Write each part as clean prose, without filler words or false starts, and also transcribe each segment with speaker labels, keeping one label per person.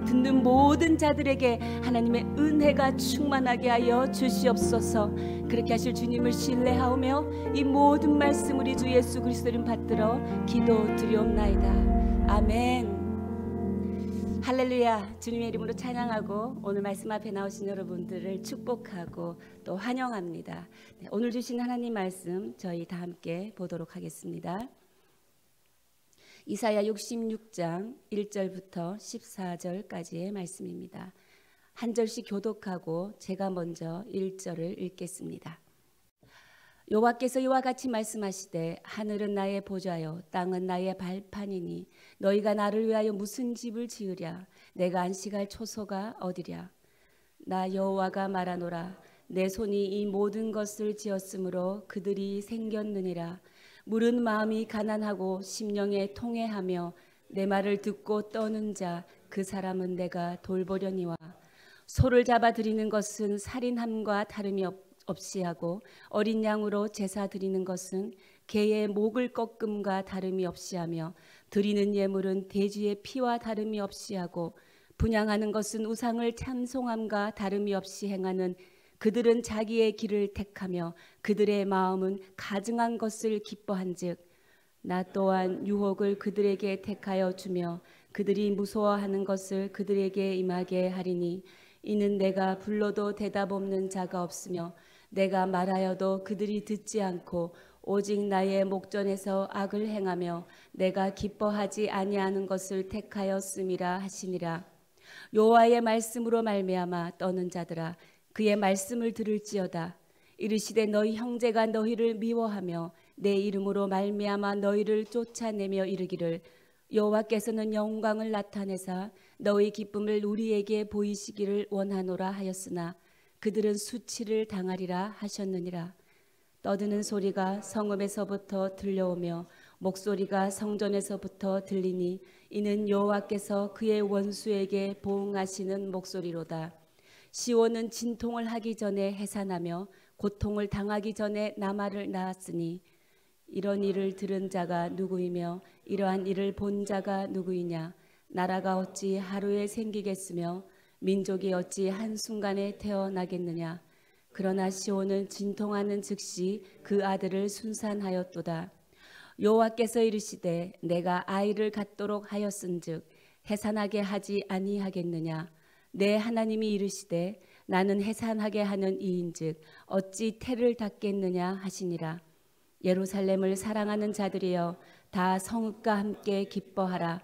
Speaker 1: 듣는 모든 자들에게 하나님의 은혜가 충만하게 하여 주시옵소서. 그렇게 하실 주님을 신뢰하오며 이 모든 말씀을 우리 주 예수 그리스도를 받들어 기도드리옵나이다. 아멘. 할렐루야. 주님의 이름으로 찬양하고 오늘 말씀 앞에 나오신 여러분들을 축복하고 또 환영합니다. 오늘 주신 하나님 말씀 저희 다 함께 보도록 하겠습니다. 이사야 66장 1절부터 14절까지의 말씀입니다. 한 절씩 교독하고 제가 먼저 1절을 읽겠습니다. 여호와께서 이와 같이 말씀하시되 하늘은 나의 보좌요 땅은 나의 발판이니 너희가 나를 위하여 무슨 집을 지으랴. 내가 안식할 초소가 어디랴. 나 여호와가 말하노라. 내 손이 이 모든 것을 지었으므로 그들이 생겼느니라. 물은 마음이 가난하고 심령에 통회하며 내 말을 듣고 떠는 자 그 사람은 내가 돌보려니와. 소를 잡아 드리는 것은 살인함과 다름이 없이 하고 어린 양으로 제사 드리는 것은 개의 목을 꺾음과 다름이 없이 하며 드리는 예물은 돼지의 피와 다름이 없이 하고 분향하는 것은 우상을 찬송함과 다름이 없이 행하는 그들은 자기의 길을 택하며 그들의 마음은 가증한 것을 기뻐한즉 나 또한 유혹을 그들에게 택하여 주며 그들이 무서워하는 것을 그들에게 임하게 하리니 이는 내가 불러도 대답 없는 자가 없으며 내가 말하여도 그들이 듣지 않고 오직 나의 목전에서 악을 행하며 내가 기뻐하지 아니하는 것을 택하였음이라 하시니라. 여호와의 말씀으로 말미암아 떠는 자들아 그의 말씀을 들을지어다. 이르시되 너희 형제가 너희를 미워하며 내 이름으로 말미암아 너희를 쫓아내며 이르기를 여호와께서는 영광을 나타내사 너희 기쁨을 우리에게 보이시기를 원하노라 하였으나 그들은 수치를 당하리라 하셨느니라. 떠드는 소리가 성읍에서부터 들려오며 목소리가 성전에서부터 들리니 이는 여호와께서 그의 원수에게 보응하시는 목소리로다. 시온은 진통을 하기 전에 해산하며 고통을 당하기 전에 나말을 낳았으니 이런 일을 들은 자가 누구이며 이러한 일을 본 자가 누구이냐. 나라가 어찌 하루에 생기겠으며 민족이 어찌 한순간에 태어나겠느냐. 그러나 시온은 진통하는 즉시 그 아들을 순산하였도다. 여호와께서 이르시되 내가 아이를 갖도록 하였은즉 해산하게 하지 아니하겠느냐. 내 하나님이 이르시되 나는 해산하게 하는 이인즉 어찌 태를 닫겠느냐 하시니라. 예루살렘을 사랑하는 자들이여 다 성읍과 함께 기뻐하라.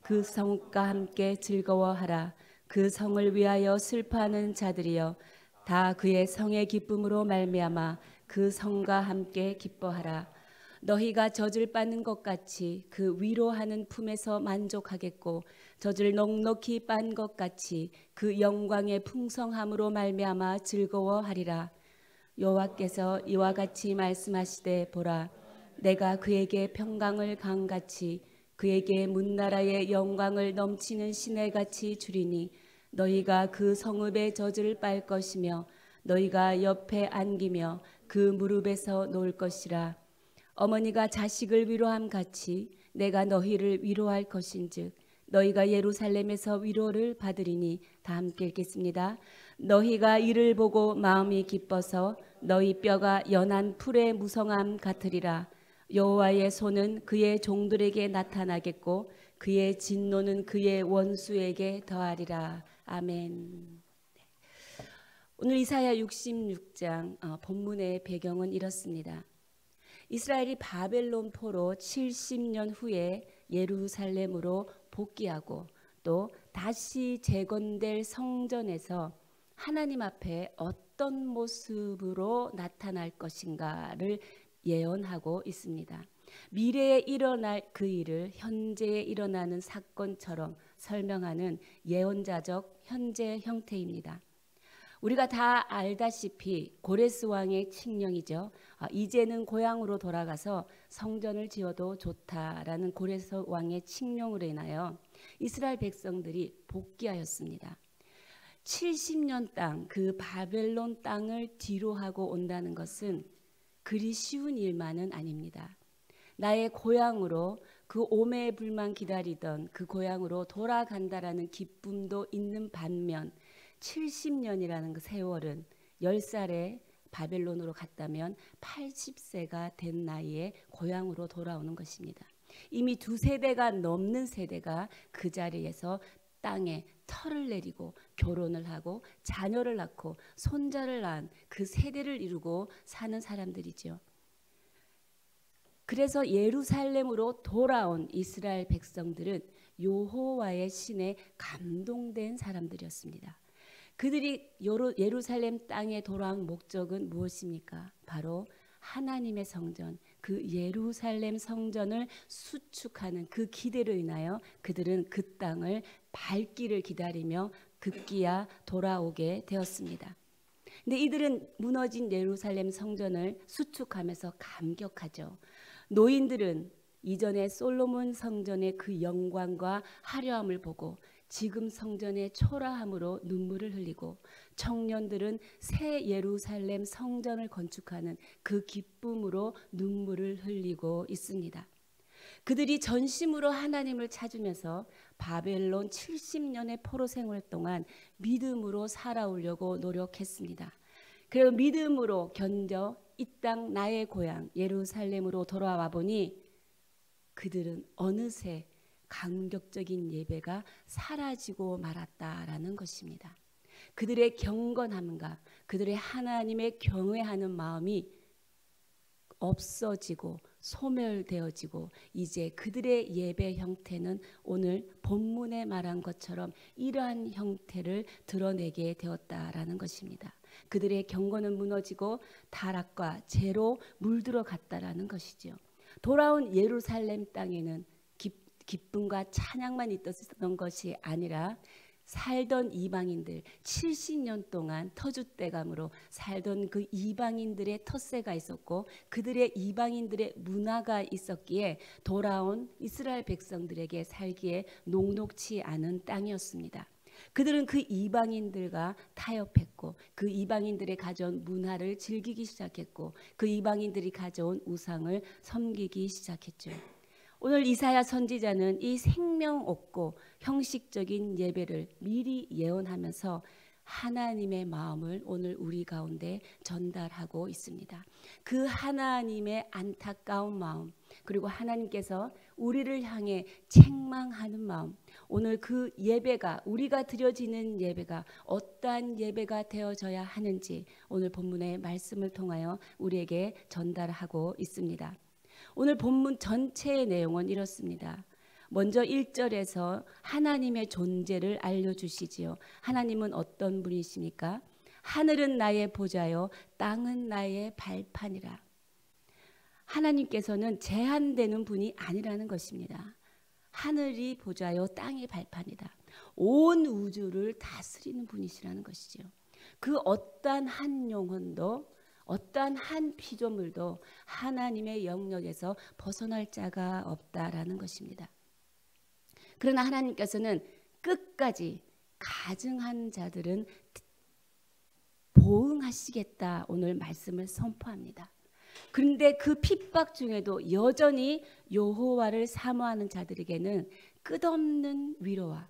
Speaker 1: 그 성읍과 함께 즐거워하라. 그 성을 위하여 슬퍼하는 자들이여 다 그의 성의 기쁨으로 말미암아 그 성과 함께 기뻐하라. 너희가 젖을 빠는 것 같이 그 위로하는 품에서 만족하겠고 젖을 넉넉히 빤 것 같이 그 영광의 풍성함으로 말미암아 즐거워하리라. 여호와께서 이와 같이 말씀하시되 보라 내가 그에게 평강을 강같이 그에게 문나라의 영광을 넘치는 시내같이 주리니 너희가 그 성읍의 젖을 빨 것이며 너희가 옆에 안기며 그 무릎에서 놀 것이라. 어머니가 자식을 위로함 같이 내가 너희를 위로할 것인즉 너희가 예루살렘에서 위로를 받으리니. 다 함께 읽겠습니다. 너희가 이를 보고 마음이 기뻐서 너희 뼈가 연한 풀의 무성함 같으리라. 여호와의 손은 그의 종들에게 나타나겠고 그의 진노는 그의 원수에게 더하리라. 아멘. 오늘 이사야 66장 본문의 배경은 이렇습니다. 이스라엘이 바벨론 포로 70년 후에 예루살렘으로 복귀하고 또 다시 재건될 성전에서 하나님 앞에 어떤 모습으로 나타날 것인가를 예언하고 있습니다. 미래에 일어날 그 일을 현재에 일어나는 사건처럼 설명하는 예언자적 현재 형태입니다. 우리가 다 알다시피 고레스 왕의 칙령이죠. 이제는 고향으로 돌아가서 성전을 지어도 좋다라는 고레스 왕의 칙령으로 인하여 이스라엘 백성들이 복귀하였습니다. 70년 땅, 그 바벨론 땅을 뒤로하고 온다는 것은 그리 쉬운 일만은 아닙니다. 나의 고향으로 그 오매불만 기다리던 그 고향으로 돌아간다라는 기쁨도 있는 반면 70년이라는 그 세월은 10살에 바벨론으로 갔다면 80세가 된 나이에 고향으로 돌아오는 것입니다. 이미 2세대가 넘는 세대가 그 자리에서 땅에 털을 내리고 결혼을 하고 자녀를 낳고 손자를 낳은 그 세대를 이루고 사는 사람들이죠. 그래서 예루살렘으로 돌아온 이스라엘 백성들은 여호와의 신에 감동된 사람들이었습니다. 그들이 예루살렘 땅에 돌아온 목적은 무엇입니까? 바로 하나님의 성전, 그 예루살렘 성전을 수축하는 그 기대로 인하여 그들은 그 땅을 밟기를 기다리며 급기야 돌아오게 되었습니다. 근데 이들은 무너진 예루살렘 성전을 수축하면서 감격하죠. 노인들은 이전에 솔로몬 성전의 그 영광과 화려함을 보고 지금 성전의 초라함으로 눈물을 흘리고, 청년들은 새 예루살렘 성전을 건축하는 그 기쁨으로 눈물을 흘리고 있습니다. 그들이 전심으로 하나님을 찾으면서 바벨론 70년의 포로 생활 동안 믿음으로 살아오려고 노력했습니다. 그리고 믿음으로 견뎌 이 땅 나의 고향 예루살렘으로 돌아와 보니 그들은 어느새 감격적인 예배가 사라지고 말았다라는 것입니다. 그들의 경건함과 그들의 하나님의 경외하는 마음이 없어지고 소멸되어지고 이제 그들의 예배 형태는 오늘 본문에 말한 것처럼 이러한 형태를 드러내게 되었다라는 것입니다. 그들의 경건은 무너지고 타락과 죄로 물들어 갔다라는 것이죠. 돌아온 예루살렘 땅에는 기쁨과 찬양만 있었던 것이 아니라 살던 이방인들 70년 동안 터줏대감으로 살던 그 이방인들의 텃세가 있었고 그들의 이방인들의 문화가 있었기에 돌아온 이스라엘 백성들에게 살기에 녹록치 않은 땅이었습니다. 그들은 그 이방인들과 타협했고 그 이방인들의 가져온 문화를 즐기기 시작했고 그 이방인들이 가져온 우상을 섬기기 시작했죠. 오늘 이사야 선지자는 이 생명 없고 형식적인 예배를 미리 예언하면서 하나님의 마음을 오늘 우리 가운데 전달하고 있습니다. 그 하나님의 안타까운 마음, 그리고 하나님께서 우리를 향해 책망하는 마음, 오늘 그 예배가, 우리가 드려지는 예배가 어떠한 예배가 되어져야 하는지 오늘 본문의 말씀을 통하여 우리에게 전달하고 있습니다. 오늘 본문 전체의 내용은 이렇습니다. 먼저 1절에서 하나님의 존재를 알려주시지요. 하나님은 어떤 분이십니까? 하늘은 나의 보좌요 땅은 나의 발판이라. 하나님께서는 제한되는 분이 아니라는 것입니다. 하늘이 보좌요 땅이 발판이다. 온 우주를 다스리는 분이시라는 것이죠. 그 어떠한 한 영혼도 어떠한 한 피조물도 하나님의 영역에서 벗어날 자가 없다라는 것입니다. 그러나 하나님께서는 끝까지 가증한 자들은 보응하시겠다 오늘 말씀을 선포합니다. 그런데 그 핍박 중에도 여전히 여호와를 사모하는 자들에게는 끝없는 위로와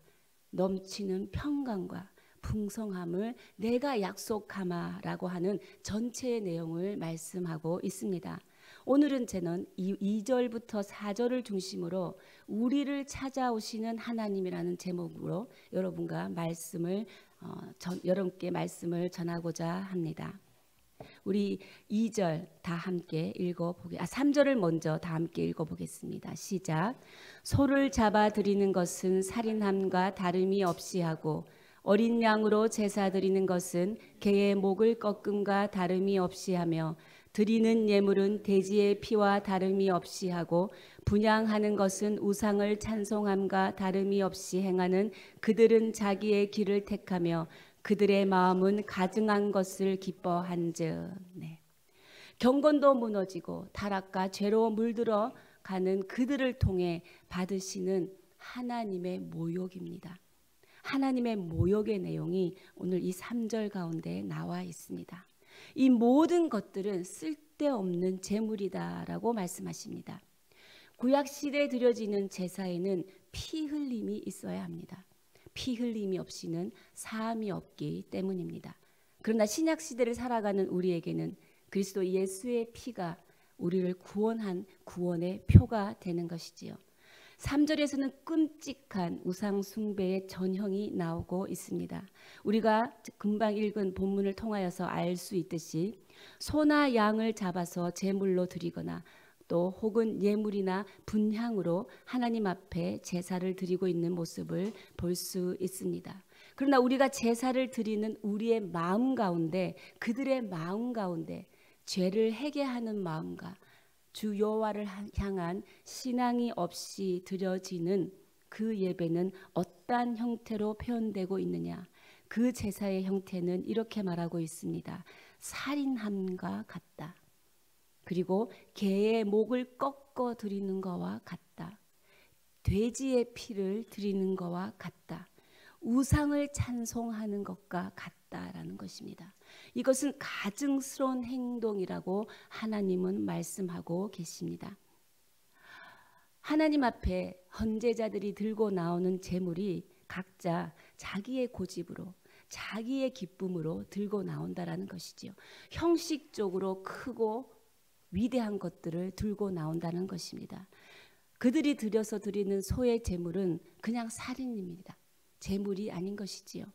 Speaker 1: 넘치는 평강과 풍성함을 내가 약속하마라고 하는 전체의 내용을 말씀하고 있습니다. 오늘은 저는 2절부터 4절을 중심으로 우리를 찾아오시는 하나님이라는 제목으로 여러분과 여러분께 말씀을 전하고자 합니다. 우리 2절 다 함께 3절을 먼저 다 함께 읽어보겠습니다. 시작. 소를 잡아 드리는 것은 살인함과 다름이 없이 하고 어린 양으로 제사 드리는 것은 개의 목을 꺾음과 다름이 없이 하며 드리는 예물은 돼지의 피와 다름이 없이 하고 분향하는 것은 우상을 찬송함과 다름이 없이 행하는 그들은 자기의 길을 택하며 그들의 마음은 가증한 것을 기뻐한즉. 네. 경건도 무너지고 타락과 죄로 물들어 가는 그들을 통해 받으시는 하나님의 모욕입니다. 하나님의 모욕의 내용이 오늘 이 3절 가운데 나와 있습니다. 이 모든 것들은 쓸데없는 재물이다라고 말씀하십니다. 구약 시대에 드려지는 제사에는 피 흘림이 있어야 합니다. 피 흘림이 없이는 사함이 없기 때문입니다. 그러나 신약 시대를 살아가는 우리에게는 그리스도 예수의 피가 우리를 구원한 구원의 표가 되는 것이지요. 3절에서는 끔찍한 우상 숭배의 전형이 나오고 있습니다. 우리가 금방 읽은 본문을 통하여서 알 수 있듯이 소나 양을 잡아서 제물로 드리거나 또 혹은 예물이나 분향으로 하나님 앞에 제사를 드리고 있는 모습을 볼 수 있습니다. 그러나 우리가 제사를 드리는 우리의 마음 가운데, 그들의 마음 가운데 죄를 회개하는 마음과 주 여호와를 향한 신앙이 없이 드려지는 그 예배는 어떠한 형태로 표현되고 있느냐? 그 제사의 형태는 이렇게 말하고 있습니다. 살인함과 같다. 그리고 개의 목을 꺾어 드리는 것과 같다. 돼지의 피를 드리는 것과 같다. 우상을 찬송하는 것과 같다라는 것입니다. 이것은 가증스러운 행동이라고 하나님은 말씀하고 계십니다. 하나님 앞에 헌제자들이 들고 나오는 제물이 각자 자기의 고집으로 자기의 기쁨으로 들고 나온다라는 것이지요. 형식적으로 크고 위대한 것들을 들고 나온다는 것입니다. 그들이 들여서 드리는 소의 제물은 그냥 살인입니다. 제물이 아닌 것이지요.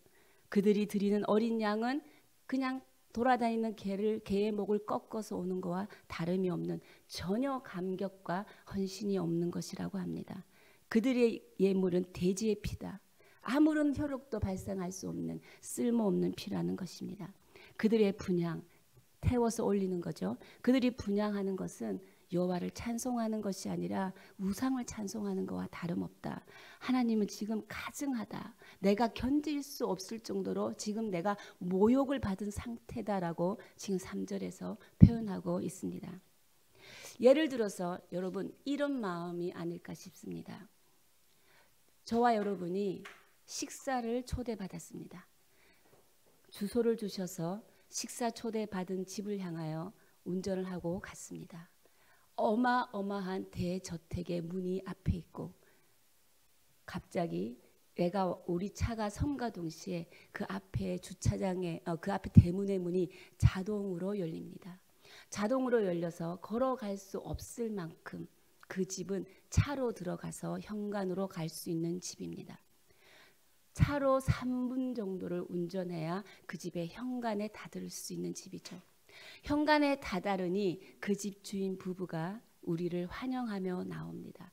Speaker 1: 그들이 드리는 어린 양은 그냥 돌아다니는 개의 목을 꺾어서 오는 것과 다름이 없는 전혀 감격과 헌신이 없는 것이라고 합니다. 그들의 예물은 돼지의 피다. 아무런 혈육도 발생할 수 없는 쓸모없는 피라는 것입니다. 그들의 분향, 태워서 올리는 거죠. 그들이 분향하는 것은 여호와를 찬송하는 것이 아니라 우상을 찬송하는 것과 다름없다. 하나님은 지금 가증하다. 내가 견딜 수 없을 정도로 지금 내가 모욕을 받은 상태다라고 지금 3절에서 표현하고 있습니다. 예를 들어서 여러분 이런 마음이 아닐까 싶습니다. 저와 여러분이 식사를 초대받았습니다. 주소를 주셔서 식사 초대받은 집을 향하여 운전을 하고 갔습니다. 어마어마한 대저택의 문이 앞에 있고 갑자기 우리 차가 섬과 동시에 그 앞에 주차장에 그 앞에 대문의 문이 자동으로 열립니다. 자동으로 열려서 걸어갈 수 없을 만큼 그 집은 차로 들어가서 현관으로 갈 수 있는 집입니다. 차로 3분 정도를 운전해야 그 집의 현관에 다다를 수 있는 집이죠. 현관에 다다르니 그 집 주인 부부가 우리를 환영하며 나옵니다.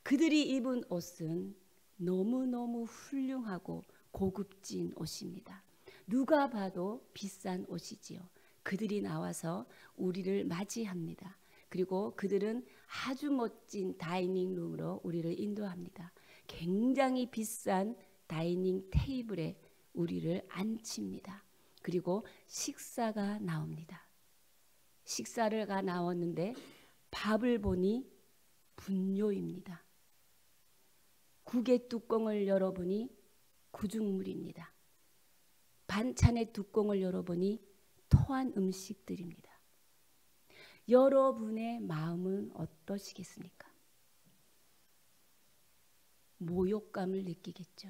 Speaker 1: 그들이 입은 옷은 너무너무 훌륭하고 고급진 옷입니다. 누가 봐도 비싼 옷이지요. 그들이 나와서 우리를 맞이합니다. 그리고 그들은 아주 멋진 다이닝룸으로 우리를 인도합니다. 굉장히 비싼 다이닝 테이블에 우리를 앉힙니다. 그리고 식사가 나옵니다. 식사가 나왔는데 밥을 보니 분뇨입니다. 국의 뚜껑을 열어보니 구중물입니다. 반찬의 뚜껑을 열어보니 토한 음식들입니다. 여러분의 마음은 어떠시겠습니까? 모욕감을 느끼겠죠.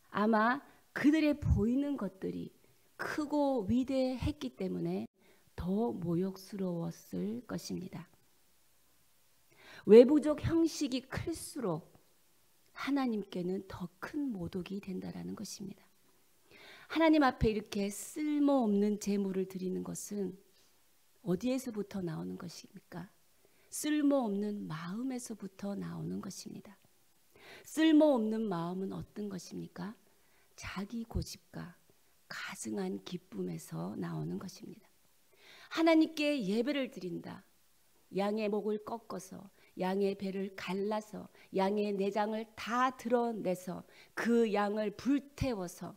Speaker 1: 아마 그들의 보이는 것들이 크고 위대했기 때문에 더 모욕스러웠을 것입니다. 외부적 형식이 클수록 하나님께는 더 큰 모독이 된다라는 것입니다. 하나님 앞에 이렇게 쓸모없는 제물을 드리는 것은 어디에서부터 나오는 것입니까? 쓸모없는 마음에서부터 나오는 것입니다. 쓸모없는 마음은 어떤 것입니까? 자기 고집과 가증한 기쁨에서 나오는 것입니다. 하나님께 예배를 드린다. 양의 목을 꺾어서 양의 배를 갈라서 양의 내장을 다 드러내서 그 양을 불태워서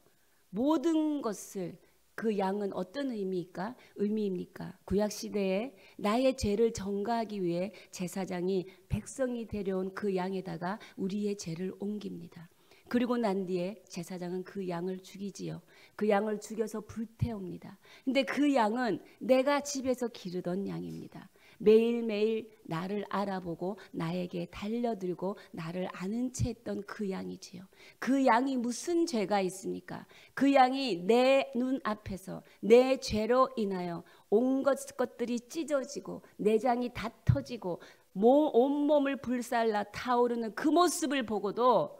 Speaker 1: 모든 것을 그 양은 어떤 의미입니까? 구약시대에 나의 죄를 전가하기 위해 제사장이 백성이 데려온 그 양에다가 우리의 죄를 옮깁니다. 그리고 난 뒤에 제사장은 그 양을 죽이지요. 그 양을 죽여서 불태웁니다. 근데 그 양은 내가 집에서 기르던 양입니다. 매일매일 나를 알아보고 나에게 달려들고 나를 아는 채 했던 그 양이지요. 그 양이 무슨 죄가 있습니까? 그 양이 내 눈앞에서 내 죄로 인하여 온 것들이 찢어지고 내장이 다 터지고 온몸을 불살라 타오르는 그 모습을 보고도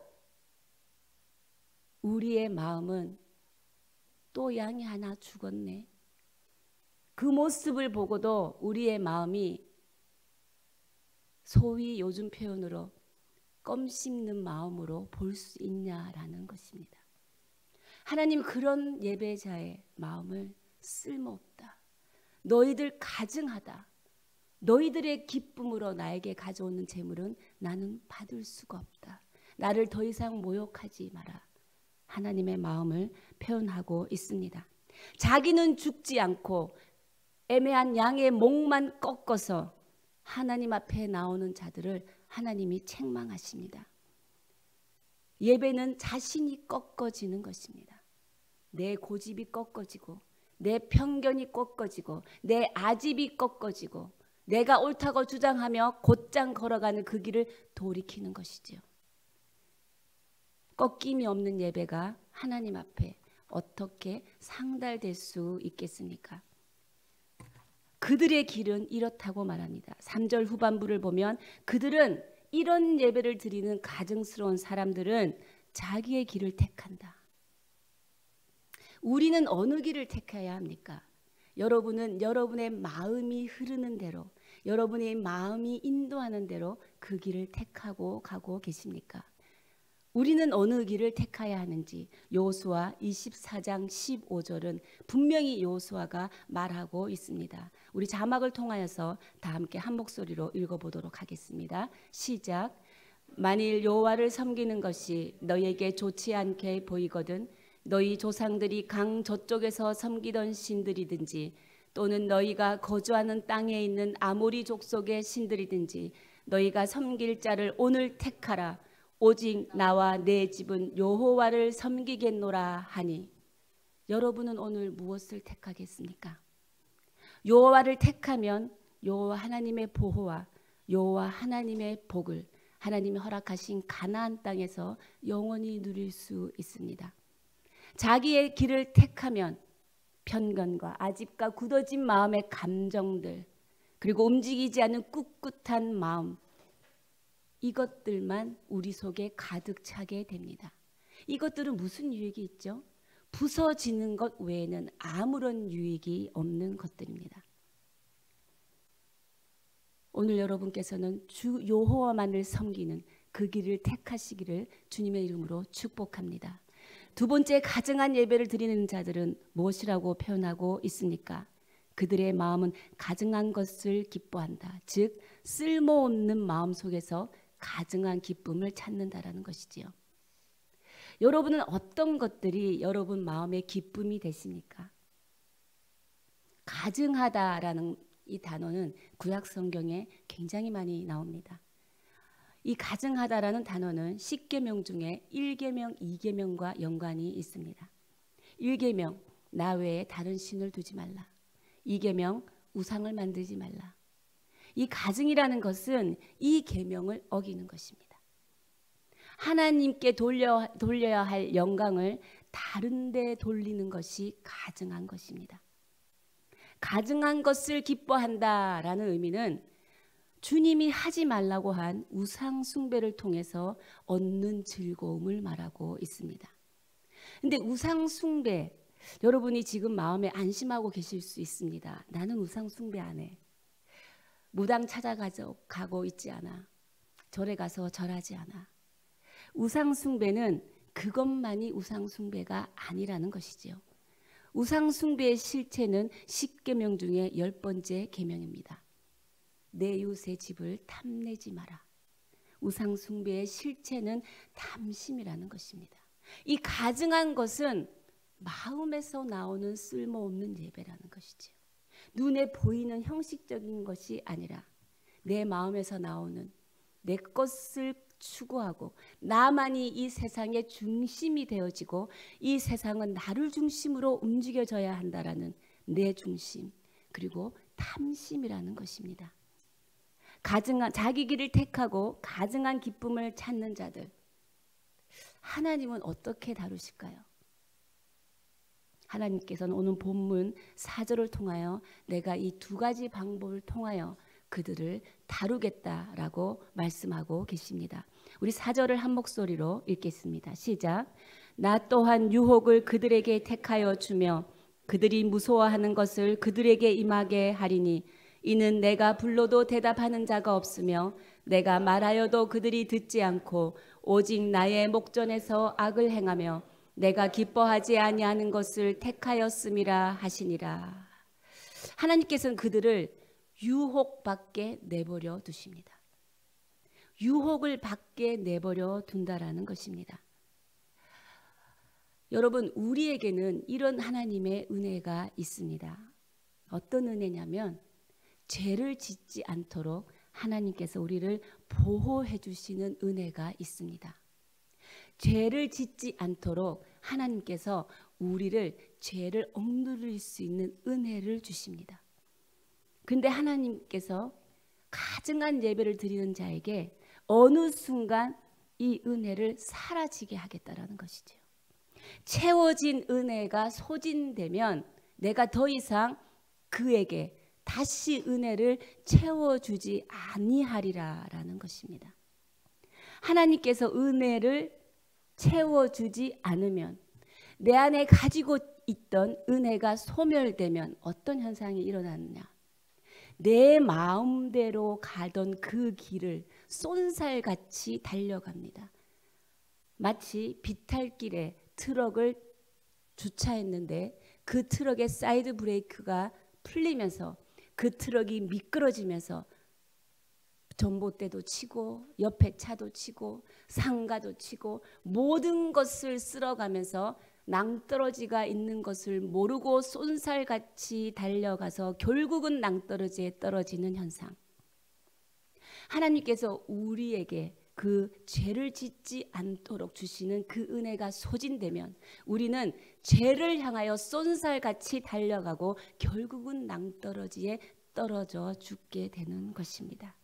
Speaker 1: 우리의 마음은 또 양이 하나 죽었네. 그 모습을 보고도 우리의 마음이 소위 요즘 표현으로 껌 씹는 마음으로 볼 수 있냐라는 것입니다. 하나님 그런 예배자의 마음을 쓸모없다. 너희들 가증하다. 너희들의 기쁨으로 나에게 가져오는 재물은 나는 받을 수가 없다. 나를 더 이상 모욕하지 마라. 하나님의 마음을 표현하고 있습니다. 자기는 죽지 않고 애매한 양의 목만 꺾어서 하나님 앞에 나오는 자들을 하나님이 책망하십니다. 예배는 자신이 꺾어지는 것입니다. 내 고집이 꺾어지고 내 편견이 꺾어지고 내 아집이 꺾어지고 내가 옳다고 주장하며 곧장 걸어가는 그 길을 돌이키는 것이죠. 꺾임이 없는 예배가 하나님 앞에 어떻게 상달될 수 있겠습니까? 그들의 길은 이렇다고 말합니다. 3절 후반부를 보면 그들은 이런 예배를 드리는 가증스러운 사람들은 자기의 길을 택한다. 우리는 어느 길을 택해야 합니까? 여러분은 여러분의 마음이 흐르는 대로, 여러분의 마음이 인도하는 대로 그 길을 택하고 가고 계십니까? 우리는 어느 길을 택해야 하는지 여호수아 24장 15절은 분명히 여호수아가 말하고 있습니다. 우리 자막을 통하여서 다 함께 한 목소리로 읽어보도록 하겠습니다. 시작. 만일 여호와를 섬기는 것이 너희에게 좋지 않게 보이거든 너희 조상들이 강 저쪽에서 섬기던 신들이든지 또는 너희가 거주하는 땅에 있는 아모리 족속의 신들이든지 너희가 섬길 자를 오늘 택하라. 오직 나와 내 집은 여호와를 섬기겠노라 하니. 여러분은 오늘 무엇을 택하겠습니까? 여호와를 택하면 여호와 하나님의 보호와 여호와 하나님의 복을 하나님이 허락하신 가나안 땅에서 영원히 누릴 수 있습니다. 자기의 길을 택하면 편견과 아집과 굳어진 마음의 감정들 그리고 움직이지 않는 꿋꿋한 마음 이것들만 우리 속에 가득 차게 됩니다. 이것들은 무슨 유익이 있죠? 부서지는 것 외에는 아무런 유익이 없는 것들입니다. 오늘 여러분께서는 주 여호와만을 섬기는 그 길을 택하시기를 주님의 이름으로 축복합니다. 두 번째 가증한 예배를 드리는 자들은 무엇이라고 표현하고 있습니까? 그들의 마음은 가증한 것을 기뻐한다. 즉 쓸모없는 마음 속에서 가증한 기쁨을 찾는다라는 것이지요. 여러분은 어떤 것들이 여러분 마음의 기쁨이 되십니까? 가증하다라는 이 단어는 구약 성경에 굉장히 많이 나옵니다. 이 가증하다라는 단어는 10계명 중에 1계명, 2계명과 연관이 있습니다. 1계명, 나 외에 다른 신을 두지 말라. 2계명, 우상을 만들지 말라. 이 가증이라는 것은 이 계명을 어기는 것입니다. 하나님께 돌려야 할 영광을 다른 데 돌리는 것이 가증한 것입니다. 가증한 것을 기뻐한다라는 의미는 주님이 하지 말라고 한 우상 숭배를 통해서 얻는 즐거움을 말하고 있습니다. 근데 우상 숭배, 여러분이 지금 마음에 안심하고 계실 수 있습니다. 나는 우상 숭배 안 해. 무당 찾아가고 있지 않아. 절에 가서 절하지 않아. 우상 숭배는 그것만이 우상 숭배가 아니라는 것이지요. 우상 숭배의 실체는 10계명 중에 10번째 계명입니다. 내 이웃의 집을 탐내지 마라. 우상 숭배의 실체는 탐심이라는 것입니다. 이 가증한 것은 마음에서 나오는 쓸모없는 예배라는 것이지요. 눈에 보이는 형식적인 것이 아니라 내 마음에서 나오는 내 것을 추구하고 나만이 이 세상의 중심이 되어지고 이 세상은 나를 중심으로 움직여져야 한다라는 내 중심 그리고 탐심이라는 것입니다. 자기 길을 택하고 가증한 기쁨을 찾는 자들, 하나님은 어떻게 다루실까요? 하나님께서는 오늘 본문 4절을 통하여 내가 이 두 가지 방법을 통하여 그들을 다루겠다라고 말씀하고 계십니다. 우리 4절을 한 목소리로 읽겠습니다. 시작. 나 또한 유혹을 그들에게 택하여 주며 그들이 무서워하는 것을 그들에게 임하게 하리니 이는 내가 불러도 대답하는 자가 없으며 내가 말하여도 그들이 듣지 않고 오직 나의 목전에서 악을 행하며 내가 기뻐하지 아니하는 것을 택하였음이라 하시니라. 하나님께서는 그들을 유혹밖에 내버려 두십니다. 유혹을 밖에 내버려 둔다라는 것입니다. 여러분, 우리에게는 이런 하나님의 은혜가 있습니다. 어떤 은혜냐면 죄를 짓지 않도록 하나님께서 우리를 보호해 주시는 은혜가 있습니다. 죄를 짓지 않도록 하나님께서 우리를 죄를 억누를 수 있는 은혜를 주십니다. 근데 하나님께서 가증한 예배를 드리는 자에게 어느 순간 이 은혜를 사라지게 하겠다라는 것이죠. 채워진 은혜가 소진되면 내가 더 이상 그에게 다시 은혜를 채워주지 아니하리라라는 것입니다. 하나님께서 은혜를 채워주지 않으면 내 안에 가지고 있던 은혜가 소멸되면 어떤 현상이 일어나느냐? 내 마음대로 가던 그 길을 쏜살같이 달려갑니다. 마치 비탈길에 트럭을 주차했는데 그 트럭의 사이드 브레이크가 풀리면서 그 트럭이 미끄러지면서 전봇대도 치고 옆에 차도 치고 상가도 치고 모든 것을 쓸어가면서 낭떠러지가 있는 것을 모르고 쏜살같이 달려가서 결국은 낭떠러지에 떨어지는 현상. 하나님께서 우리에게 그 죄를 짓지 않도록 주시는 그 은혜가 소진되면 우리는 죄를 향하여 쏜살같이 달려가고 결국은 낭떠러지에 떨어져 죽게 되는 것입니다.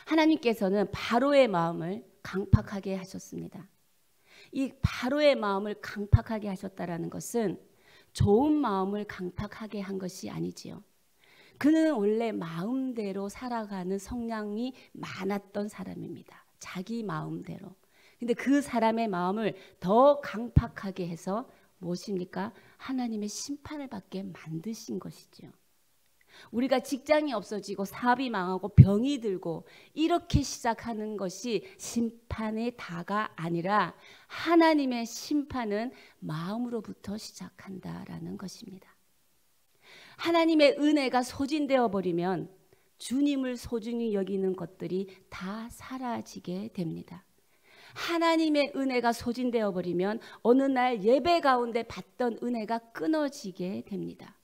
Speaker 1: 하나님께서는 바로의 마음을 강팍하게 하셨습니다. 이 바로의 마음을 강팍하게 하셨다라는 것은 좋은 마음을 강팍하게 한 것이 아니지요. 그는 원래 마음대로 살아가는 성향이 많았던 사람입니다. 자기 마음대로. 근데 그 사람의 마음을 더 강팍하게 해서 무엇입니까? 하나님의 심판을 받게 만드신 것이죠. 우리가 직장이 없어지고 사업이 망하고 병이 들고 이렇게 시작하는 것이 심판의 다가 아니라 하나님의 심판은 마음으로부터 시작한다라는 것입니다. 하나님의 은혜가 소진되어 버리면 주님을 소중히 여기는 것들이 다 사라지게 됩니다. 하나님의 은혜가 소진되어 버리면 어느 날 예배 가운데 받던 은혜가 끊어지게 됩니다.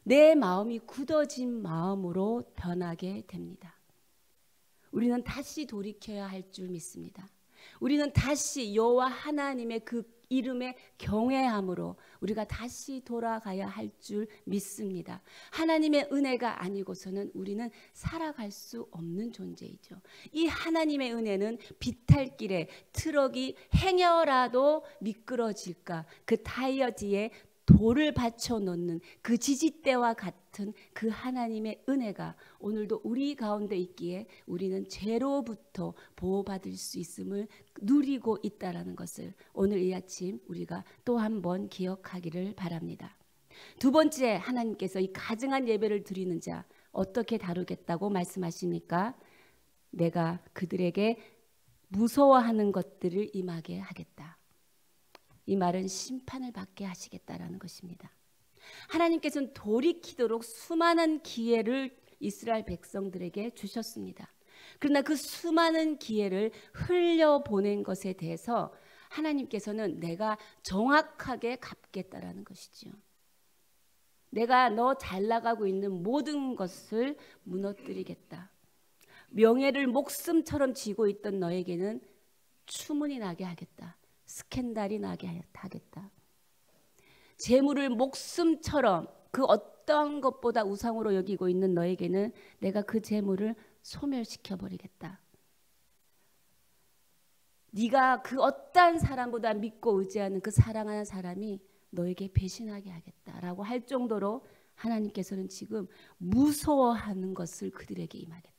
Speaker 1: 내 마음이 굳어진 마음으로 변하게 됩니다. 우리는 다시 돌이켜야 할 줄 믿습니다. 우리는 다시 여호와 하나님의 그 이름의 경외함으로 우리가 다시 돌아가야 할 줄 믿습니다. 하나님의 은혜가 아니고서는 우리는 살아갈 수 없는 존재이죠. 이 하나님의 은혜는 비탈길에 트럭이 행여라도 미끄러질까 그 타이어 뒤에 돌을 받쳐 놓는 그 지지대와 같은 그 하나님의 은혜가 오늘도 우리 가운데 있기에 우리는 죄로부터 보호받을 수 있음을 누리고 있다는 것을 오늘 이 아침 우리가 또 한 번 기억하기를 바랍니다. 두 번째, 하나님께서 이 가증한 예배를 드리는 자 어떻게 다루겠다고 말씀하십니까? 내가 그들에게 무서워하는 것들을 임하게 하겠다. 이 말은 심판을 받게 하시겠다라는 것입니다. 하나님께서는 돌이키도록 수많은 기회를 이스라엘 백성들에게 주셨습니다. 그러나 그 수많은 기회를 흘려보낸 것에 대해서 하나님께서는 내가 정확하게 갚겠다라는 것이죠. 내가 너 잘 나가고 있는 모든 것을 무너뜨리겠다. 명예를 목숨처럼 쥐고 있던 너에게는 추문이 나게 하겠다. 스캔들이 나게 하겠다. 재물을 목숨처럼 어떤 것보다 우상으로 여기고 있는 너에게는 내가 그 재물을 소멸시켜 버리겠다. 네가 그 어떠한 사람보다 믿고 의지하는 그 사랑하는 사람이 너에게 배신하게 하겠다라고 할 정도로 하나님께서는 지금 무서워하는 것을 그들에게 임하겠다.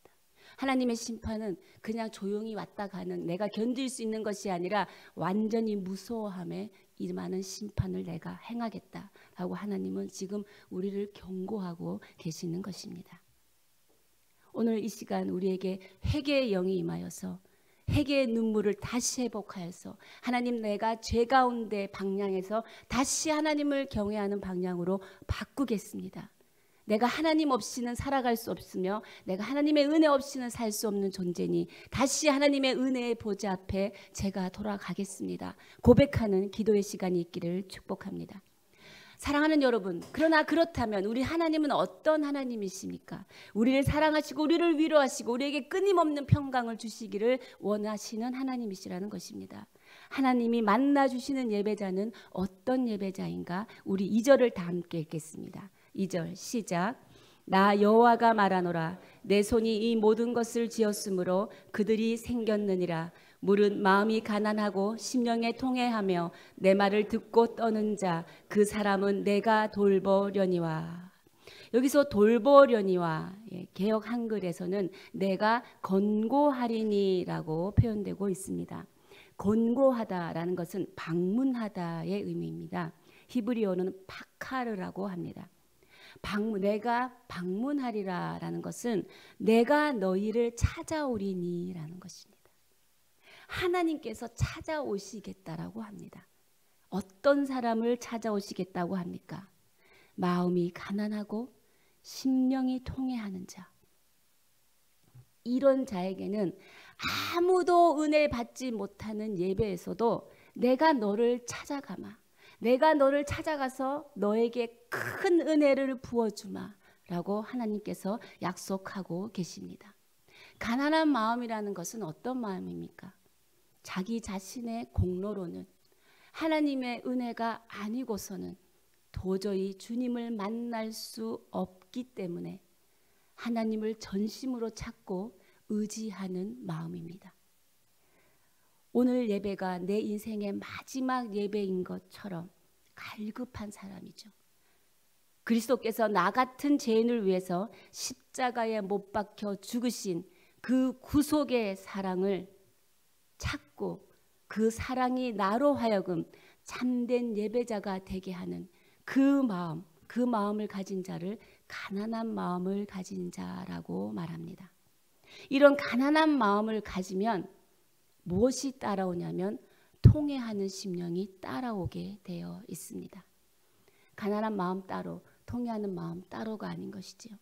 Speaker 1: 하나님의 심판은 그냥 조용히 왔다 가는 내가 견딜 수 있는 것이 아니라 완전히 무서워함에 임하는 심판을 내가 행하겠다라고 하나님은 지금 우리를 경고하고 계시는 것입니다. 오늘 이 시간 우리에게 회개의 영이 임하여서 회개의 눈물을 다시 회복하여서 하나님 내가 죄 가운데 방향에서 다시 하나님을 경외하는 방향으로 바꾸겠습니다. 내가 하나님 없이는 살아갈 수 없으며 내가 하나님의 은혜 없이는 살 수 없는 존재니 다시 하나님의 은혜의 보좌 앞에 제가 돌아가겠습니다. 고백하는 기도의 시간이 있기를 축복합니다. 사랑하는 여러분, 그러나 그렇다면 우리 하나님은 어떤 하나님이십니까? 우리를 사랑하시고 우리를 위로하시고 우리에게 끊임없는 평강을 주시기를 원하시는 하나님이시라는 것입니다. 하나님이 만나주시는 예배자는 어떤 예배자인가? 우리 2절을 다 함께 읽겠습니다. 2절 시작. 나 여호와가 말하노라. 내 손이 이 모든 것을 지었으므로 그들이 생겼느니라. 물은 마음이 가난하고 심령에 통회하며 내 말을 듣고 떠는 자 그 사람은 내가 돌보려니와. 여기서 돌보려니와 개역 한글에서는 내가 권고하리니라고 표현되고 있습니다. 권고하다라는 것은 방문하다의 의미입니다. 히브리어는 파카르라고 합니다. 내가 방문하리라라는 것은 내가 너희를 찾아오리니라는 것입니다. 하나님께서 찾아오시겠다라고 합니다. 어떤 사람을 찾아오시겠다고 합니까? 마음이 가난하고 심령이 통회하는 자. 이런 자에게는 아무도 은혜 받지 못하는 예배에서도 내가 너를 찾아가마, 내가 너를 찾아가서 너에게 큰 은혜를 부어주마 라고 하나님께서 약속하고 계십니다. 가난한 마음이라는 것은 어떤 마음입니까? 자기 자신의 공로로는 하나님의 은혜가 아니고서는 도저히 주님을 만날 수 없기 때문에 하나님을 전심으로 찾고 의지하는 마음입니다. 오늘 예배가 내 인생의 마지막 예배인 것처럼 갈급한 사람이죠. 그리스도께서 나 같은 죄인을 위해서 십자가에 못 박혀 죽으신 그 구속의 사랑을 찾고 그 사랑이 나로 하여금 참된 예배자가 되게 하는 그 마음을 가진 자를 가난한 마음을 가진 자라고 말합니다. 이런 가난한 마음을 가지면 무엇이 따라오냐면 통회하는 심령이 따라오게 되어 있습니다. 가난한 마음 따로, 통회하는 마음 따로가 아닌 것이지요.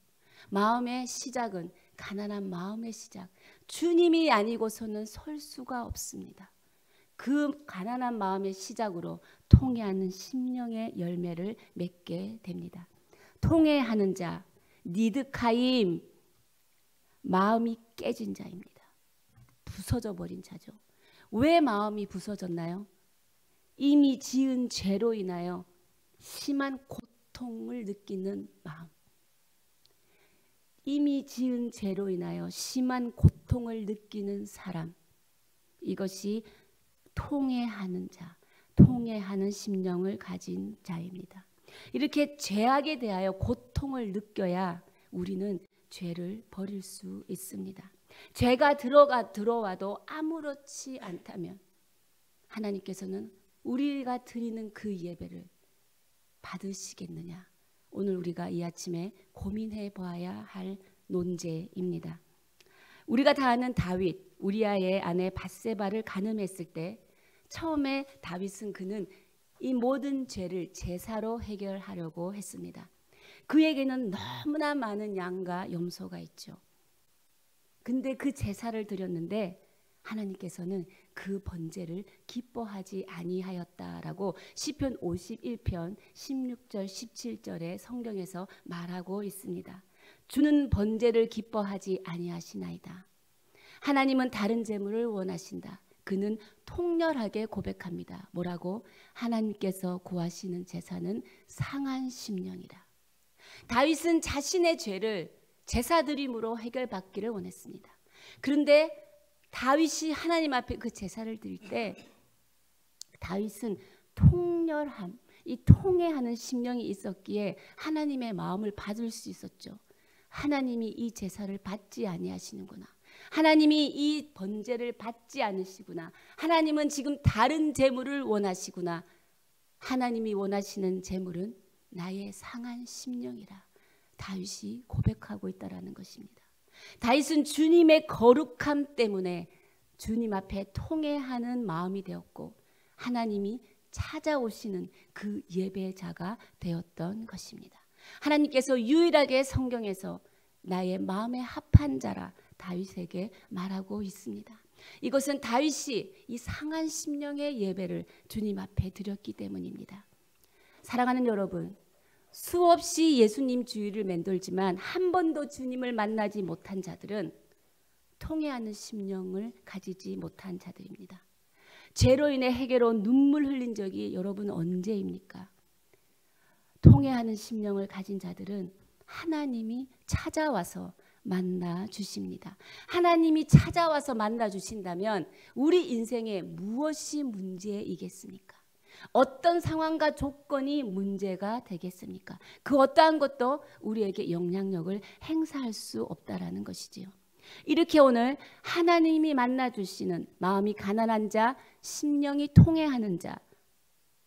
Speaker 1: 마음의 시작은 가난한 마음의 시작. 주님이 아니고서는 설 수가 없습니다. 그 가난한 마음의 시작으로 통회하는 심령의 열매를 맺게 됩니다. 통회하는 자, 니드카임, 마음이 깨진 자입니다. 부서져 버린 자죠. 왜 마음이 부서졌나요? 이미 지은 죄로 인하여 심한 고통을 느끼는 마음. 이미 지은 죄로 인하여 심한 고통을 느끼는 사람. 이것이 통회하는 자, 통회하는 심령을 가진 자입니다. 이렇게 죄악에 대하여 고통을 느껴야 우리는 죄를 버릴 수 있습니다. 죄가 들어와도 아무렇지 않다면 하나님께서는 우리가 드리는 그 예배를 받으시겠느냐? 오늘 우리가 이 아침에 고민해 보아야 할 논제입니다. 우리가 다 아는 다윗, 우리아의 아내 밧세바를 간음했을 때 처음에 다윗은 그는 이 모든 죄를 제사로 해결하려고 했습니다. 그에게는 너무나 많은 양과 염소가 있죠. 근데 그 제사를 드렸는데 하나님께서는 그 번제를 기뻐하지 아니하였다라고 시편 51편 16절 17절의 성경에서 말하고 있습니다. 주는 번제를 기뻐하지 아니하시나이다. 하나님은 다른 제물을 원하신다. 그는 통렬하게 고백합니다. 뭐라고? 하나님께서 구하시는 제사는 상한 심령이라. 다윗은 자신의 죄를 제사 드림으로 해결받기를 원했습니다. 그런데 다윗이 하나님 앞에 그 제사를 드릴 때 다윗은 통렬함, 이 통회하는 심령이 있었기에 하나님의 마음을 받을 수 있었죠. 하나님이 이 제사를 받지 아니하시는구나. 하나님이 이 번제를 받지 않으시구나. 하나님은 지금 다른 제물을 원하시구나. 하나님이 원하시는 제물은 나의 상한 심령이라 다윗이 고백하고 있다라는 것입니다. 다윗은 주님의 거룩함 때문에 주님 앞에 통회하는 마음이 되었고 하나님이 찾아오시는 그 예배자가 되었던 것입니다. 하나님께서 유일하게 성경에서 나의 마음에 합한 자라 다윗에게 말하고 있습니다. 이것은 다윗이 이 상한 심령의 예배를 주님 앞에 드렸기 때문입니다. 사랑하는 여러분, 수없이 예수님 주의를 맴돌지만 한 번도 주님을 만나지 못한 자들은 통회하는 심령을 가지지 못한 자들입니다. 죄로 인해 해괴로운 눈물 흘린 적이 여러분 언제입니까? 통회하는 심령을 가진 자들은 하나님이 찾아와서 만나 주십니다. 하나님이 찾아와서 만나 주신다면 우리 인생에 무엇이 문제이겠습니까? 어떤 상황과 조건이 문제가 되겠습니까? 그 어떠한 것도 우리에게 영향력을 행사할 수 없다라는 것이지요. 이렇게 오늘 하나님이 만나 주시는 마음이 가난한 자, 심령이 통회하는 자,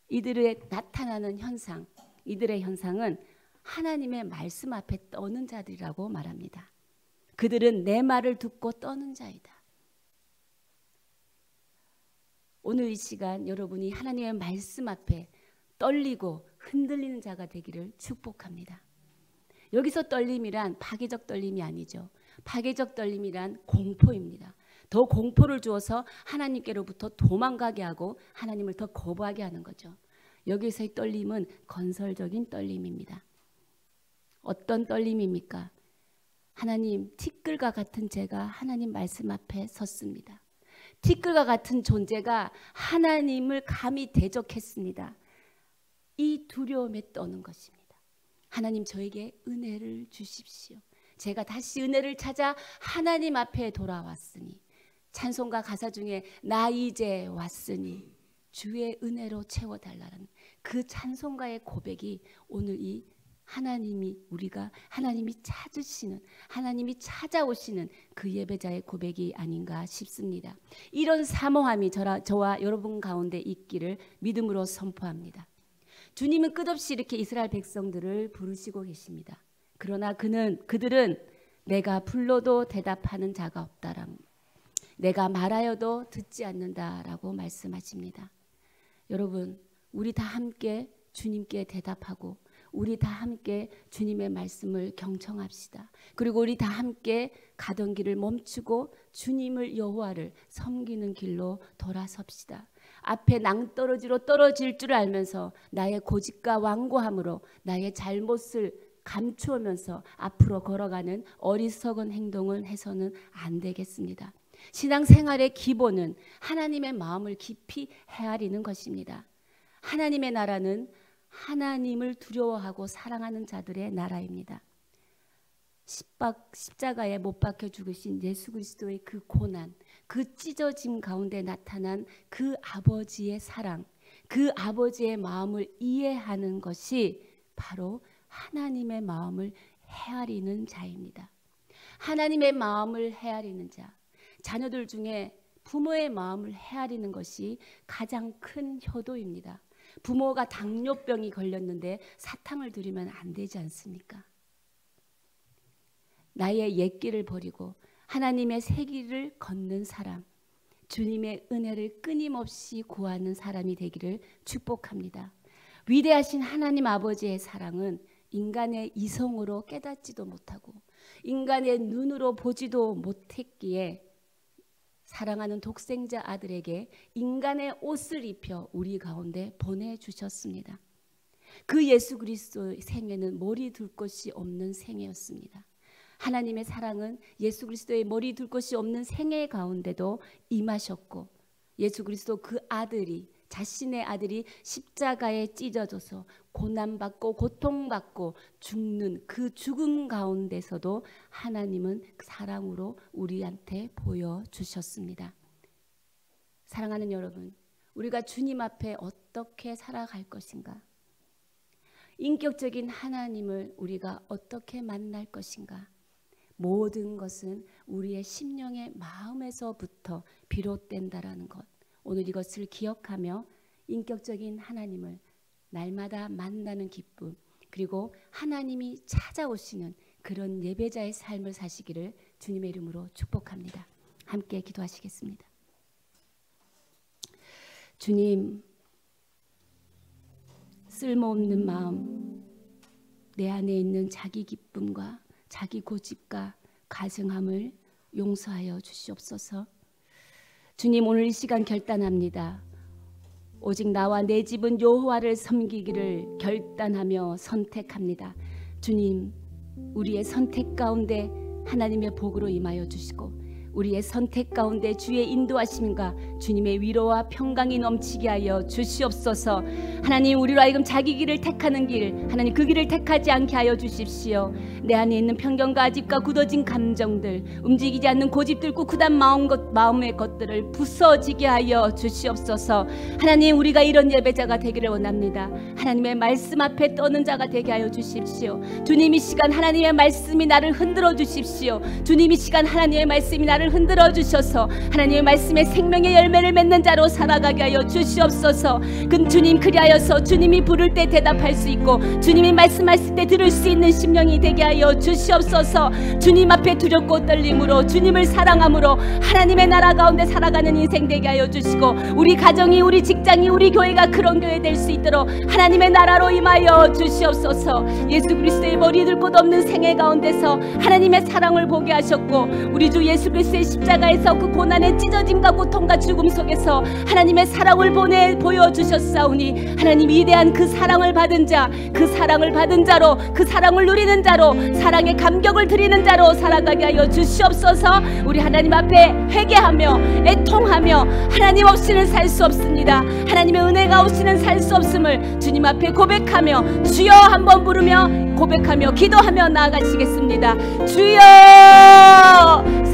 Speaker 1: 이들의 나타나는 현상, 이들의 현상은 하나님의 말씀 앞에 떠는 자들이라고 말합니다. 그들은 내 말을 듣고 떠는 자이다. 오늘 이 시간 여러분이 하나님의 말씀 앞에 떨리고 흔들리는 자가 되기를 축복합니다. 여기서 떨림이란 파괴적 떨림이 아니죠. 파괴적 떨림이란 공포입니다. 더 공포를 주어서 하나님께로부터 도망가게 하고 하나님을 더 거부하게 하는 거죠. 여기서의 떨림은 건설적인 떨림입니다. 어떤 떨림입니까? 하나님, 티끌과 같은 제가 하나님 말씀 앞에 섰습니다. 티끌과 같은 존재가 하나님을 감히 대적했습니다. 이 두려움에 떠는 것입니다. 하나님, 저에게 은혜를 주십시오. 제가 다시 은혜를 찾아 하나님 앞에 돌아왔으니, 찬송가 가사 중에 나 이제 왔으니 주의 은혜로 채워달라는 그 찬송가의 고백이 오늘 이 하나님이 찾으시는, 하나님이 찾아오시는 그 예배자의 고백이 아닌가 싶습니다. 이런 사모함이 저와 여러분 가운데 있기를 믿음으로 선포합니다. 주님은 끝없이 이렇게 이스라엘 백성들을 부르시고 계십니다. 그러나 그들은 내가 불러도 대답하는 자가 없다람, 내가 말하여도 듣지 않는다라고 말씀하십니다. 여러분, 우리 다 함께 주님께 대답하고 우리 다 함께 주님의 말씀을 경청합시다. 그리고 우리 다 함께 가던 길을 멈추고 주님을 여호와를 섬기는 길로 돌아섭시다. 앞에 낭떠러지로 떨어질 줄 알면서 나의 고집과 완고함으로 나의 잘못을 감추면서 앞으로 걸어가는 어리석은 행동을 해서는 안 되겠습니다. 신앙생활의 기본은 하나님의 마음을 깊이 헤아리는 것입니다. 하나님의 나라는 하나님을 두려워하고 사랑하는 자들의 나라입니다. 십자가에 못 박혀 죽으신 예수 그리스도의 그 고난, 그 찢어짐 가운데 나타난 그 아버지의 사랑, 그 아버지의 마음을 이해하는 것이 바로 하나님의 마음을 헤아리는 자입니다. 하나님의 마음을 헤아리는 자, 자녀들 중에 부모의 마음을 헤아리는 것이 가장 큰 효도입니다. 부모가 당뇨병이 걸렸는데 사탕을 드리면 안 되지 않습니까? 나의 옛길을 버리고 하나님의 새 길을 걷는 사람, 주님의 은혜를 끊임없이 구하는 사람이 되기를 축복합니다. 위대하신 하나님 아버지의 사랑은 인간의 이성으로 깨닫지도 못하고 인간의 눈으로 보지도 못했기에 사랑하는 독생자 아들에게 인간의 옷을 입혀 우리 가운데 보내주셨습니다. 그 예수 그리스도의 생애는 머리 둘 곳이 없는 생애였습니다. 하나님의 사랑은 예수 그리스도의 머리 둘 곳이 없는 생애 가운데도 임하셨고 예수 그리스도 그 아들이 자신의 아들이 십자가에 찢어져서 고난받고 고통받고 죽는 그 죽음 가운데서도 하나님은 사랑으로 우리한테 보여주셨습니다. 사랑하는 여러분, 우리가 주님 앞에 어떻게 살아갈 것인가? 인격적인 하나님을 우리가 어떻게 만날 것인가? 모든 것은 우리의 심령의 마음에서부터 비롯된다라는 것, 오늘 이것을 기억하며 인격적인 하나님을 날마다 만나는 기쁨, 그리고 하나님이 찾아오시는 그런 예배자의 삶을 사시기를 주님의 이름으로 축복합니다. 함께 기도하시겠습니다. 주님, 쓸모없는 마음, 내 안에 있는 자기 기쁨과 자기 고집과 가증함을 용서하여 주시옵소서. 주님, 오늘 이 시간 결단합니다. 오직 나와 내 집은 여호와를 섬기기를 결단하며 선택합니다. 주님, 우리의 선택 가운데 하나님의 복으로 임하여 주시고 우리의 선택 가운데 주의 인도하심과 주님의 위로와 평강이 넘치게 하여 주시옵소서. 하나님, 우리로 하여금 자기 길을 택하는 길, 하나님 그 길을 택하지 않게 하여 주십시오. 내 안에 있는 편견과 아집과 굳어진 감정들, 움직이지 않는 고집들, 꿋꿋한 마음의 것들을 부서지게 하여 주시옵소서. 하나님, 우리가 이런 예배자가 되기를 원합니다. 하나님의 말씀 앞에 떠는 자가 되게 하여 주십시오. 주님, 이 시간 하나님의 말씀이 나를 흔들어 주십시오. 주님, 이 시간 하나님의 말씀이 나를 흔들어 주셔서 하나님의 말씀에 생명의 열매를 맺는 자로 살아가게 하여 주시옵소서. 주님, 그리하여서 주님이 부를 때 대답할 수 있고 주님이 말씀하실 때 들을 수 있는 심령이 되게 하여 주시옵소서. 주님 앞에 두렵고 떨림으로 주님을 사랑함으로 하나님의 나라 가운데 살아가는 인생 되게 하여 주시고 우리 가정이, 우리 직장이, 우리 교회가 그런 교회 될 수 있도록 하나님의 나라로 임하여 주시옵소서. 예수 그리스도의 머리 들 곳 없는 생애 가운데서 하나님의 사랑을 보게 하셨고 우리 주 예수 그리스도의 십자가에서 그 고난의 찢어짐과 고통과 죽음 속에서 하나님의 사랑을 보여주셨사오니 하나님 위대한 그 사랑을 받은 자, 그 사랑을 받은 자로, 그 사랑을 누리는 자로, 사랑의 감격을 드리는 자로 살아가게 하여 주시옵소서. 우리 하나님 앞에 회개하며 애통하며 하나님 없이는 살 수 없습니다. 하나님의 은혜가 없이는 살 수 없음을 주님 앞에 고백하며 주여 한번 부르며 고백하며 기도하며 나아가시겠습니다. 주여,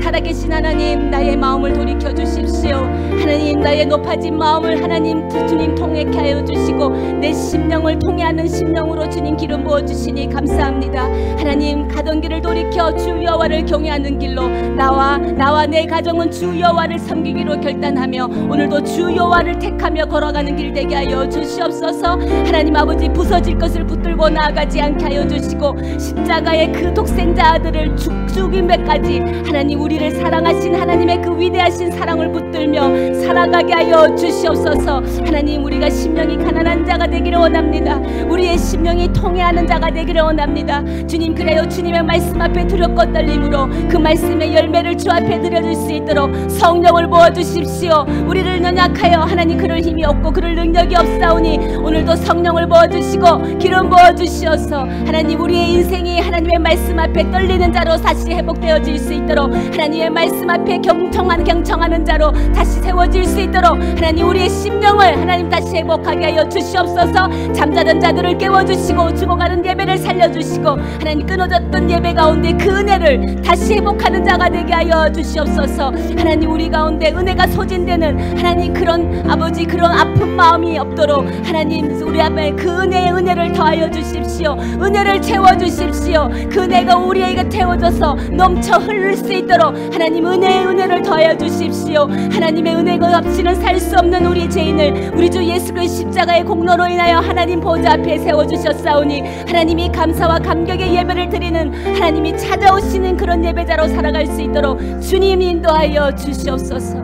Speaker 1: 살아계신 하나님, 나의 마음을 돌이켜 주십시오. 하나님, 나의 높아진 마음을 하나님 주님 통하게 하여 주시고 내 심령을 통해하는 심령으로 주님 기름 부어주시니 감사합니다. 하나님, 가던 길을 돌이켜 주 여호와를 경외하는 길로 나와 내 가정은 주 여호와를 섬기기로 결단하며 오늘도 주 여호와를 택하며 걸어가는 길 되게 하여 주시옵소서. 하나님 아버지, 부서질 것을 붙들고 나아가지 않게 하여 주시고 십자가의 그 독생자 아들을 죽임에까지 하나님 우리를 사랑하신 하나님의 그 위대하신 사랑을 붙들며 살아가게 하여 주시옵소서. 하나님, 우리가 심령이 가난한 자가 되기를 원합니다. 우리의 심령이 통회하는 자가 되기를 원합니다. 주님, 그래요 주님의 말씀 앞에 두렵고 떨림으로 그 말씀의 열매를 주 앞에 드려줄 수 있도록 성령을 부어주십시오. 우리를 연약하여 하나님 그럴 힘이 없고 그럴 능력이 없사오니 오늘도 성령을 부어주시고 기름 부어주시어서 하나님 우리의 인생이 하나님의 말씀 앞에 떨리는 자로 다시 회복되어질 수 있도록 하나님의 말씀 앞에 경청하는 자로 다시 세워질 수 있도록 하나님 우리의 심령을 하나님 다시 회복하게 하여 주시옵소서. 잠자던 자들을 깨워주시고 죽어가는 예배를 살려주시고 하나님 끊어졌던 예배 가운데 그 은혜를 다시 회복하는 자가 되게 하여 주시옵소서. 하나님, 우리 가운데 은혜가 소진되는 하나님 그런 아버지 그런 아픈 마음이 없도록 하나님 우리 앞에 그 은혜를 더하여 주십시오. 은혜를 채워주십시오. 그 은혜가 우리에게 태워져서 넘쳐 흐를 수 있도록 하나님 은혜를 더하여 주십시오. 하나님의 은혜가 없이는 살 수 없는 우리 죄인을 우리 주 예수 그리스도의 십자가의 공로로 인하여 하나님 보좌 앞에 세워주셨사오니 하나님이 감사와 감격의 예배를 드리는 하나님이 찾아오시는 그런 예배자로 살아갈 수 있도록 주님 인도하여 주시옵소서.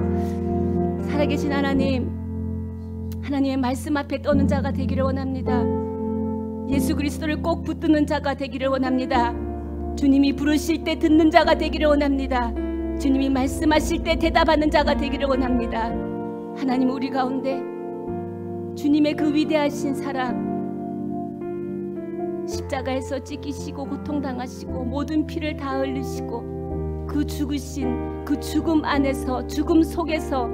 Speaker 1: 살아계신 하나님, 하나님의 말씀 앞에 떠는 자가 되기를 원합니다. 예수 그리스도를 꼭 붙드는 자가 되기를 원합니다. 주님이 부르실 때 듣는 자가 되기를 원합니다. 주님이 말씀하실 때 대답하는 자가 되기를 원합니다. 하나님, 우리 가운데 주님의 그 위대하신 사랑, 십자가에서 찢기시고 고통당하시고 모든 피를 다 흘리시고 그 죽으신 그 죽음 안에서 죽음 속에서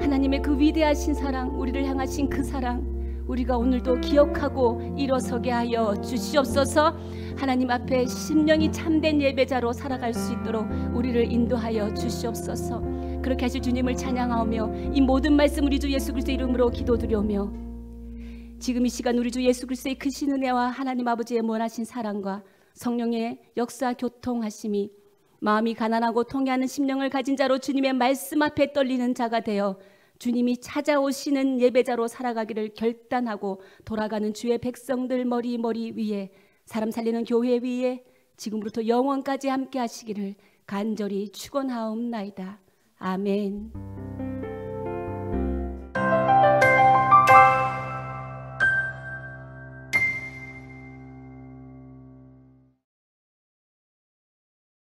Speaker 1: 하나님의 그 위대하신 사랑, 우리를 향하신 그 사랑, 우리가 오늘도 기억하고 일어서게 하여 주시옵소서. 하나님 앞에 심령이 참된 예배자로 살아갈 수 있도록 우리를 인도하여 주시옵소서. 그렇게 하실 주님을 찬양하오며 이 모든 말씀 우리 주 예수 그리스도의 이름으로 기도드리오며, 지금 이 시간 우리 주 예수 그리스도의 크신 은혜와 하나님 아버지의 무한하신 사랑과 성령의 역사 교통하심이 마음이 가난하고 통해하는 심령을 가진 자로 주님의 말씀 앞에 떨리는 자가 되어 주님이 찾아오시는 예배자로 살아가기를 결단하고 돌아가는 주의 백성들 머리 위에, 사람 살리는 교회 위에 지금부터 영원까지 함께 하시기를 간절히 축원하옵나이다. 아멘.